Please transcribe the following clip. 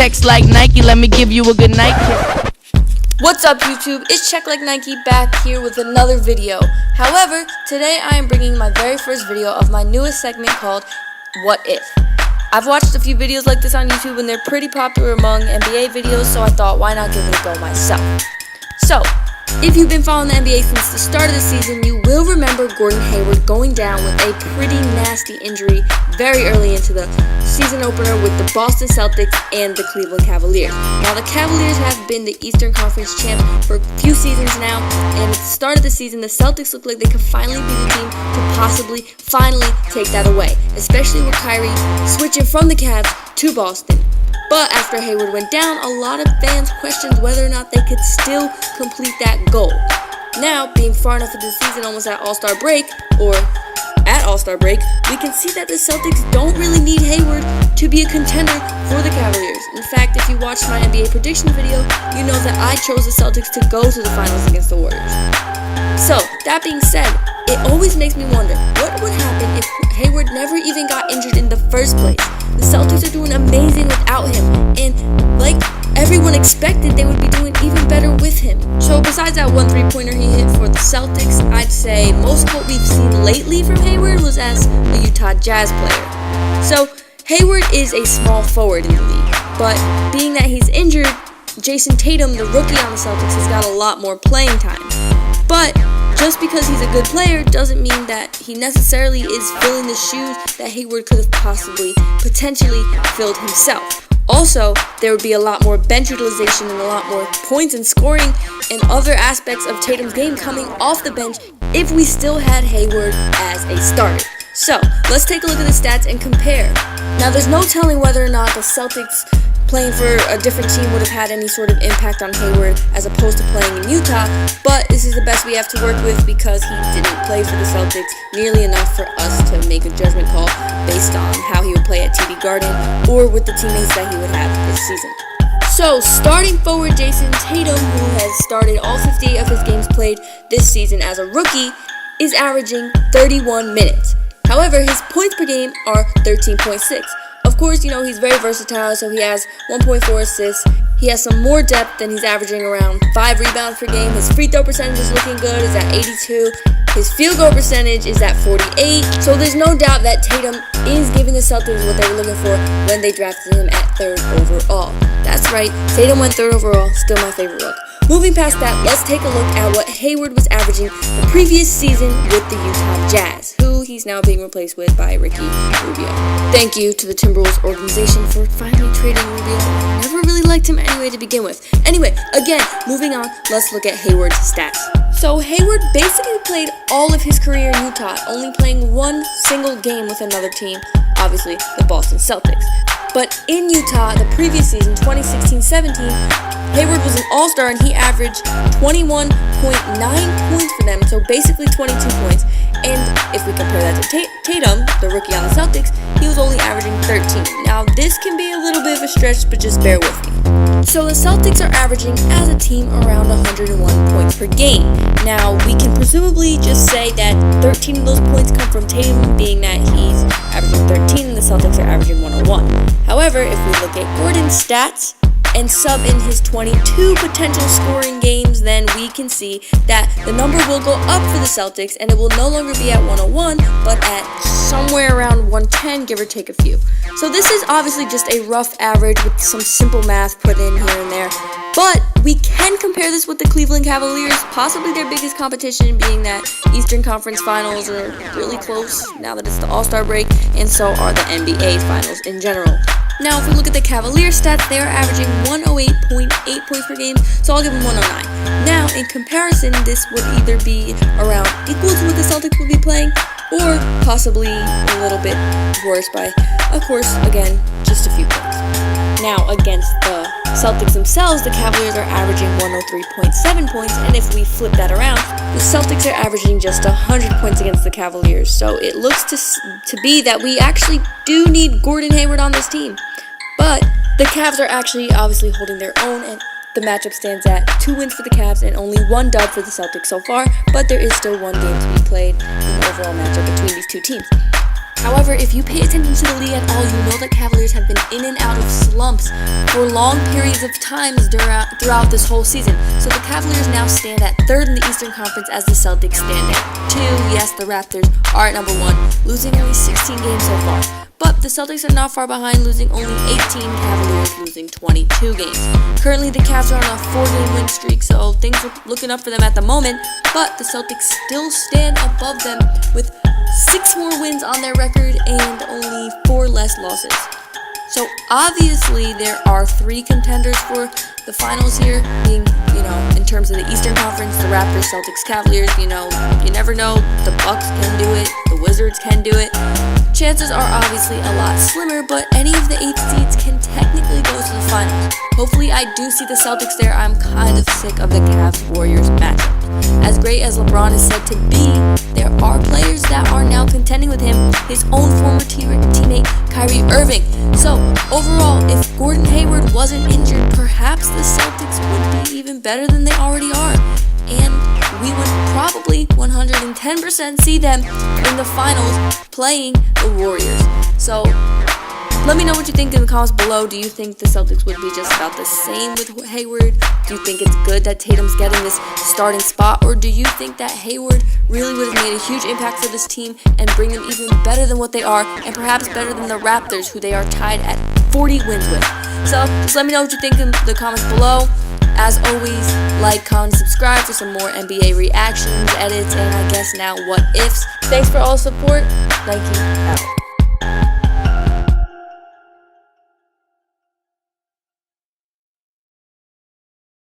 text like Nike, let me give you a good night kiss. What's up YouTube, it's Check Like Nike back here with another video. However, today I am bringing my very first video of my newest segment called What If. I've watched a few videos like this on YouTube and they're pretty popular among NBA videos, so I thought why not give it a go myself. So, if you've been following the NBA since the start of the season, you will remember Gordon Hayward going down with a pretty nasty injury very early into the season opener with the Boston Celtics and the Cleveland Cavaliers. Now, the Cavaliers have been the Eastern Conference champs for a few seasons now, and at the start of the season, the Celtics look like they could finally be the team to finally take that away, especially with Kyrie switching from the Cavs to Boston. But after Hayward went down, a lot of fans questioned whether or not they could still complete that goal. Now, being far enough into the season, almost at All-Star break, we can see that the Celtics don't really need Hayward to be a contender for the Cavaliers. In fact, if you watched my NBA prediction video, you know that I chose the Celtics to go to the finals against the Warriors. So, that being said, it always makes me wonder, what would happen if Hayward never even got injured in the first place? The Celtics are doing amazing without him, and like everyone expected, they would be doing even better with him. So besides that one three-pointer he hit for the Celtics, I'd say most of what we've seen lately from Hayward was as a Utah Jazz player. So Hayward is a small forward in the league, but being that he's injured, Jayson Tatum, the rookie on the Celtics, has got a lot more playing time. But just because he's a good player doesn't mean that he necessarily is filling the shoes that Hayward could have potentially filled himself. Also, there would be a lot more bench utilization and a lot more points and scoring and other aspects of Tatum's game coming off the bench if we still had Hayward as a starter. So, let's take a look at the stats and compare. Now, there's no telling whether or not the Celtics playing for a different team would have had any sort of impact on Hayward as opposed to playing in Utah, but this is the best we have to work with because he didn't play for the Celtics nearly enough for us to make a judgment call based on how he would play at TD Garden or with the teammates that he would have this season. So, starting forward Jayson Tatum, who has started all 58 of his games played this season as a rookie, is averaging 31 minutes. However, his points per game are 13.6. Of course, he's very versatile, so he has 1.4 assists. He has some more depth, and he's averaging around 5 rebounds per game. His free throw percentage is looking good, is at 82. His field goal percentage is at 48. So there's no doubt that Tatum is giving the Celtics what they were looking for when they drafted him at 3rd overall. That's right, Tatum went 3rd overall, still my favorite look. Moving past that, let's take a look at what Hayward was averaging the previous season with the Utah Jazz, who he's now being replaced with by Ricky Rubio. Thank you to the Timberwolves organization for finally trading Rubio. I never really liked him anyway to begin with. Anyway, again, moving on, let's look at Hayward's stats. So Hayward basically played all of his career in Utah, only playing one single game with another team, obviously the Boston Celtics. But in Utah, the previous season, 2016-17, Hayward was an all-star and he averaged 21.9 points for them, so basically 22 points. And if we compare that to Tatum, the rookie on the Celtics, he was only averaging 13. Now, this can be a little bit of a stretch, but just bear with me. So the Celtics are averaging, as a team, around 101 points per game. Now, we can presumably just say that 13 of those points come from Tatum, being that he's averaging 13 and the Celtics are averaging 101. However, if we look at Gordon's stats and sub in his 22 potential scoring games, then we can see that the number will go up for the Celtics and it will no longer be at 101, but at somewhere around 110, give or take a few. So this is obviously just a rough average with some simple math put in here and there. But we can compare this with the Cleveland Cavaliers, possibly their biggest competition, being that Eastern Conference Finals are really close now that it's the All-Star break, and so are the NBA Finals in general. Now, if we look at the Cavaliers stats, they are averaging 108.8 points per game, so I'll give them 109. Now, in comparison, this would either be around equal to what the Celtics would be playing, or possibly a little bit worse by, of course, again, just a few points. Now, against the Celtics themselves, the Cavaliers are averaging 103.7 points, and if we flip that around, the Celtics are averaging just 100 points against the Cavaliers. So it looks to be that we actually do need Gordon Hayward on this team. But the Cavs are actually obviously holding their own, and the matchup stands at 2 wins for the Cavs and only 1 dub for the Celtics so far, but there is still 1 game to be played in the overall matchup between these two teams. However, if you pay attention to the league at all, you know that Cavaliers have been in and out of slumps for long periods of times throughout this whole season. So the Cavaliers now stand at third in the Eastern Conference as the Celtics stand at 2. Yes, the Raptors are at number 1, losing only 16 games so far. But the Celtics are not far behind, losing only 18, Cavaliers losing 22 games. Currently, the Cavs are on a 4-game win streak, so things are looking up for them at the moment, but the Celtics still stand above them with 6 more wins on their record and only 4 less losses. So obviously there are 3 contenders for the finals here, being, in terms of the Eastern Conference, the Raptors, Celtics, Cavaliers. You never know. The Bucks can do it. The Wizards can do it. Chances are obviously a lot slimmer, but any of the 8 seeds can technically go to the finals. Hopefully I do see the Celtics there. I'm kind of sick of the Cavs-Warriors matchup. As great as LeBron is said to be, there are players that are now contending with him, his own former teammate Kyrie Irving. So overall, if Gordon Hayward wasn't injured, perhaps the Celtics would be even better than they already are, and we would probably 110% see them in the finals playing the Warriors. So let me know what you think in the comments below. Do you think the Celtics would be just about the same with Hayward? Do you think it's good that Tatum's getting this starting spot? Or do you think that Hayward really would have made a huge impact for this team and bring them even better than what they are, and perhaps better than the Raptors, who they are tied at 40 wins with? So just let me know what you think in the comments below. As always, like, comment, subscribe for some more NBA reactions, edits, and I guess now what ifs. Thanks for all the support. Niky out.